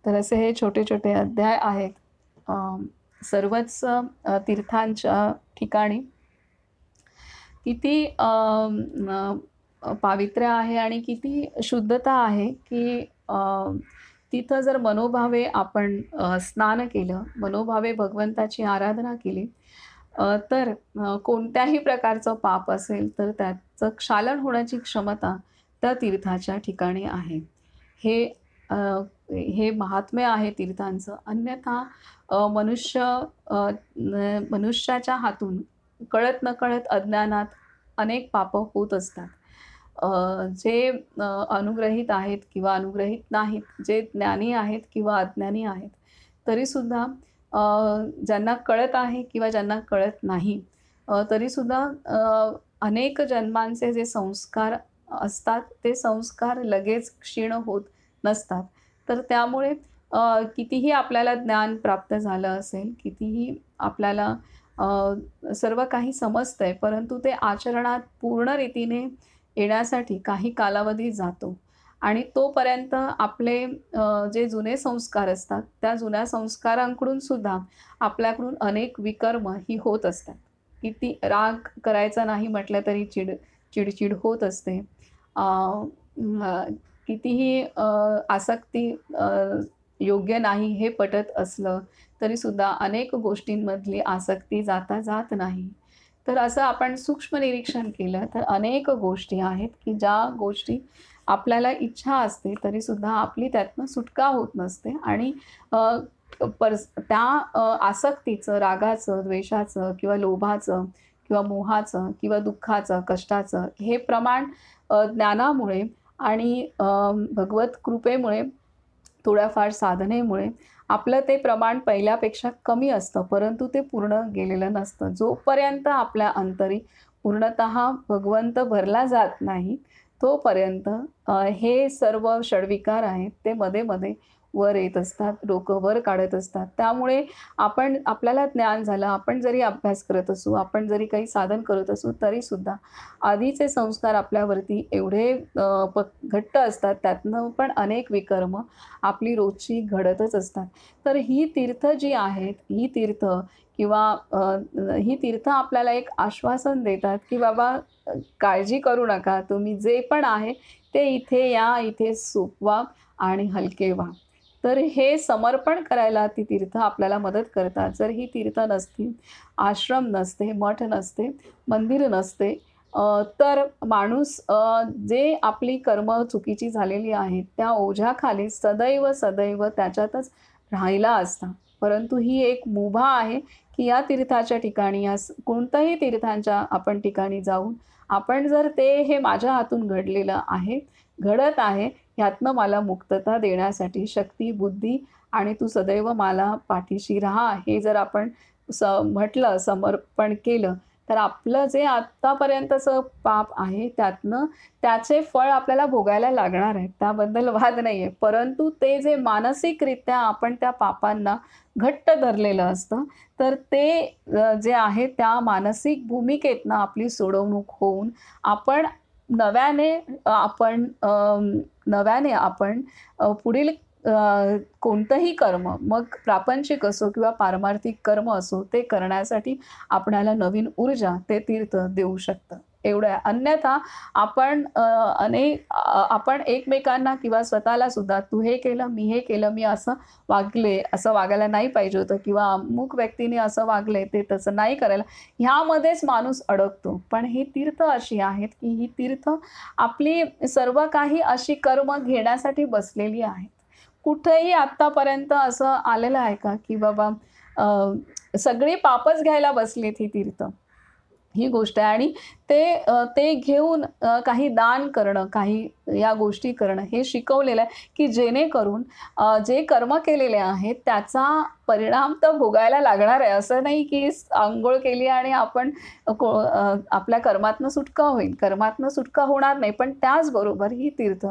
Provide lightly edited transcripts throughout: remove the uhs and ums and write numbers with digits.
तर असे हे छोटे छोटे अध्याय आहेत सर्वच तीर्थांच्या ठिकाणी किती पावित्र्य आहे आणि किती शुद्धता आहे की तिथं जर मनोभावे आपण स्नान केलं, मनोभावे भगवंताची आराधना केली, तर कोणत्याही प्रकारचं पाप असेल तर त्याचं क्षालन होण्याची क्षमता त्या तीर्थाच्या ठिकाणी आहे. हे हे महात्म्य आहे तीर्थांचं. अन्यथा मनुष्याच्या हातून कळत नकळत अज्ञानात अनेक पापं होत असतात. जे अनुग्रहित आहेत किंवा अनुग्रहित नाहीत, जे ज्ञानी आहेत किंवा अज्ञानी आहेत, तरीसुद्धा ज्यांना कळत आहे किंवा ज्यांना कळत नाही, तरीसुद्धा अनेक जन्मांचे जे संस्कार असतात, ते संस्कार लगेच क्षीण होत नसतात. तर त्यामुळे कितीही आपल्याला ज्ञान प्राप्त झालं असेल, कितीही आपल्याला सर्व काही समजतंय, परंतु ते आचरणात पूर्ण रीतीने येण्यासाठी काही कालावधी जातो आणि तोपर्यंत आपले जे जुने संस्कार असतात, त्या जुन्या संस्कारांकडून सुद्धा आपल्याकडून अनेक विकर्म ही होत असतात. किती राग करायचा नाही म्हटलं तरी चिडचिड होत असते. कितीही आसक्ती योग्य नाही हे पटत असलं तरीसुद्धा अनेक गोष्टींमधली आसक्ती जाता जात नाही. तर असं आपण सूक्ष्म निरीक्षण केलं तर अनेक गोष्टी आहेत की ज्या गोष्टी आपल्याला इच्छा असते तरीसुद्धा आपली त्यातनं सुटका होत नसते आणि त्या आसक्तीचं, रागाचं, द्वेषाचं किंवा लोभाचं किंवा मोहाचं किंवा दुःखाचं, कष्टाचं हे प्रमाण ज्ञानामुळे आणि भगवत कृपेमुळे, थोड्याफार साधनेमुळे आपलं ते प्रमाण पहिल्यापेक्षा कमी असतं, परंतु ते पूर्ण गेलेलं नसतं. जोपर्यंत आपल्या अंतरी पूर्णतः भगवंत भरला जात नाही, तोपर्यंत हे सर्व षड्विकार आहेत ते मध्ये-मध्ये वर येत असतात, डोकं वर काढत असतात. त्यामुळे आपल्याला ज्ञान झालं, आपण जरी अभ्यास करत असू, आपण जरी काही साधन करत असू, तरीसुद्धा आधीचे संस्कार आपल्यावरती एवढे घट्ट असतात, त्यातनं पण अनेक विकर्म आपली रोजची घडतच असतात. तर ही तीर्थ जी आहेत, ही तीर्थ किंवा ही तीर्थ आपल्याला एक आश्वासन देतात, की बाबा काळजी करू नका, तुम्ही जे पण आहे ते इथे या, इथे सोपवा आणि हलके व्हा. तर हे समर्पण करायला ती तीर्थ आपल्याला मदत करतात. जर ही तीर्थ नसती, आश्रम नसते, मठ नसते, मंदिर नसते, तर माणूस जे आपली कर्म चुकीची झालेली आहेत, त्या ओझ्याखाली सदैव, सदैव त्याच्यातच राहिला असता. परंतु ही एक मुभा आहे, की या तीर्थाच्या ठिकाणी, या कोणत्याही तीर्थांच्या आपण ठिकाणी जाऊन आपण जर ते हे माझ्या हातून घडलेलं आहे, घडत आहे, ह्यातनं मला मुक्तता देण्यासाठी शक्ती, बुद्धी आणि तू सदैव मला पाठीशी राहा, हे जर आपण म्हटलं, समर्पण केलं, तर आपलं जे आत्तापर्यंतचं पाप आहे त्यातनं त्याचे फळ आपल्याला भोगायला लागणार आहे, त्याबद्दल वाद नाही आहे. परंतु ते जे मानसिकरित्या आपण त्या पापांना घट्ट धरलेलं असतं, तर ते जे आहे त्या मानसिक भूमिकेतनं आपली सोडवणूक होऊन आपण नव्याने आपण पुढील कोणतंही कर्म, मग प्रापंचिक असो किंवा पारमार्थिक कर्म असो, ते करण्यासाठी आपणाला नवीन ऊर्जा ते तीर्थ देऊ शकतं. एवढं आहे. अन्यथा आपण एकमेकांना किंवा स्वतःला सुद्धा तू हे केलं, मी हे केलं, मी असं वागले, असं वागायला नाही पाहिजे होतं किंवा अमुक व्यक्तीने असं वागले, ते तसं नाही करायला, ह्यामध्येच माणूस अडकतो. पण ही तीर्थ अशी आहेत की ही तीर्थ आपली सर्व काही अशी कर्म घेण्यासाठी बसलेली आहेत. कुठेही आत्तापर्यंत असं आलेलं आहे का की बाबा सगळी पापच घ्यायला बसलीत ही तीर्थ? ही गोष्ट आहे आणि ते घेऊन काही दान करणं, काही या गोष्टी करणं हे शिकवलेलं आहे, की जेणेकरून जे कर्म केलेले आहेत त्याचा परिणाम तर भोगायला लागणार आहे. असं नाही की अंघोळ केली आणि आपण आपल्या कर्मातनं सुटका होईल. कर्मातनं सुटका होणार नाही. पण त्याचबरोबर ही तीर्थ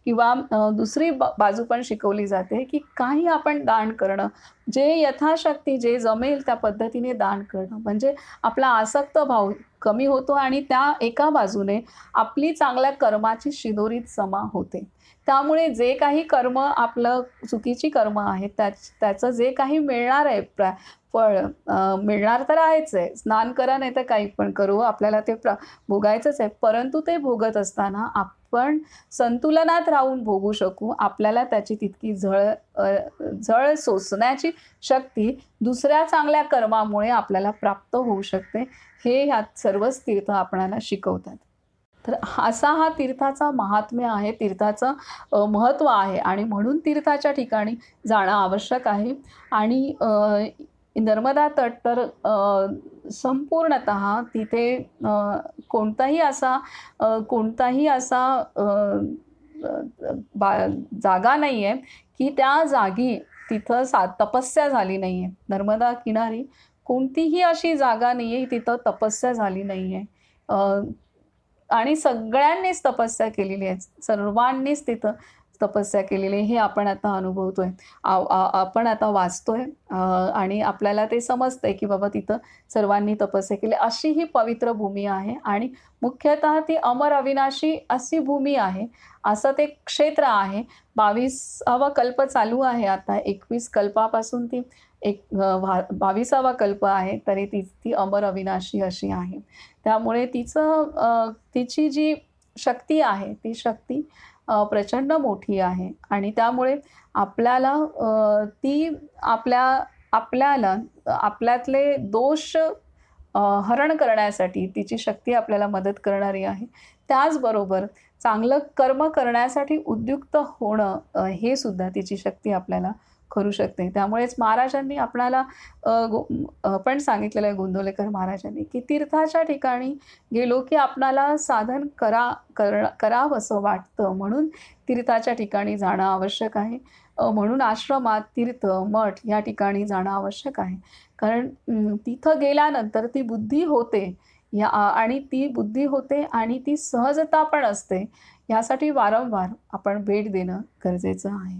किंवा दुसरी बाजू पण शिकवली जाते, की काही आपण दान करणं, जे यथाशक्ती जे जमेल त्या पद्धतीने दान करणं, म्हणजे आपला आसक्त भाव कमी होतो आणि त्या एका बाजूने आपली चांगल्या कर्माची शिदोरीत जमा होते. त्यामुळे जे काही कर्म आपलं चुकीची कर्म आहेत त्याचं जे काही मिळणार आहे फळ मिळणार तर आहेच आहे. स्नान करा नाही तर काही पण करू आपल्याला ते भोगायचंच आहे. परंतु ते भोगत असताना आपण संतुलनात राहून भोगू शकू. आपल्याला त्याची तितकी झळ सोसण्याची शक्ती दुसऱ्या चांगल्या कर्मामुळे आपल्याला प्राप्त होऊ शकते. हे ह्यात सर्वच तीर्थ आपणाला शिकवतात. तर असा हा तीर्थाचा महात्म्य आहे, तीर्थाचं महत्त्व आहे आणि म्हणून तीर्थाच्या ठिकाणी जाणं आवश्यक आहे. आणि नर्मदा तट तर संपूर्णतः तिथे कोणताही असा जागा नाही आहे की त्या जागी तिथं तपस्या झाली नाही आहे. नर्मदा किनारी कोणतीही अशी जागा नाही आहे तिथं तपस्या झाली नाही आहे. आणि सगळ्यांनीच तपस्या केलेली आहे. सर्वांनीच तिथं तपस्या केलेली आहे. हे आपण आता अनुभवतोय. आपण आता वाचतोय आणि आपल्याला ते समजतंय की बाबा तिथं सर्वांनी तपस्या केली. अशी ही पवित्र भूमी आहे आणि मुख्यतः ती अमर अविनाशी अशी भूमी आहे. असं ते क्षेत्र आहे. 22वा कल्प चालू आहे आता. 21 कल्पापासून ती 22वा कल्प आहे. तरी ती अमर अविनाशी अशी आहे. त्यामुळे तिची जी शक्ती आहे ती शक्ती प्रचंड मोठी आहे आणि त्यामुळे आपल्याला आपल्याला आपल्यातले दोष हरण करण्यासाठी तिची शक्ती आपल्याला मदत करणारी आहे. त्याचबरोबर चांगलं कर्म करण्यासाठी उद्युक्त होणं हे सुद्धा तिची शक्ती आपल्याला करू शकते. त्यामुळेच महाराजांनी आपणाला पण सांगितलेलं आहे गोंंदवलेकर महाराजांनी की तीर्थाच्या ठिकाणी गेलो की आपणाला साधन करावंसं वाटतं म्हणून तीर्थाच्या ठिकाणी जाणं आवश्यक आहे. म्हणून आश्रमात, तीर्थ, मठ या ठिकाणी जाणं आवश्यक आहे. कारण तिथं गेल्यानंतर ती बुद्धी होते आणि ती बुद्धी होते आणि ती सहजता पण असते. यासाठी वारंवार आपण भेट देणं गरजेचं आहे.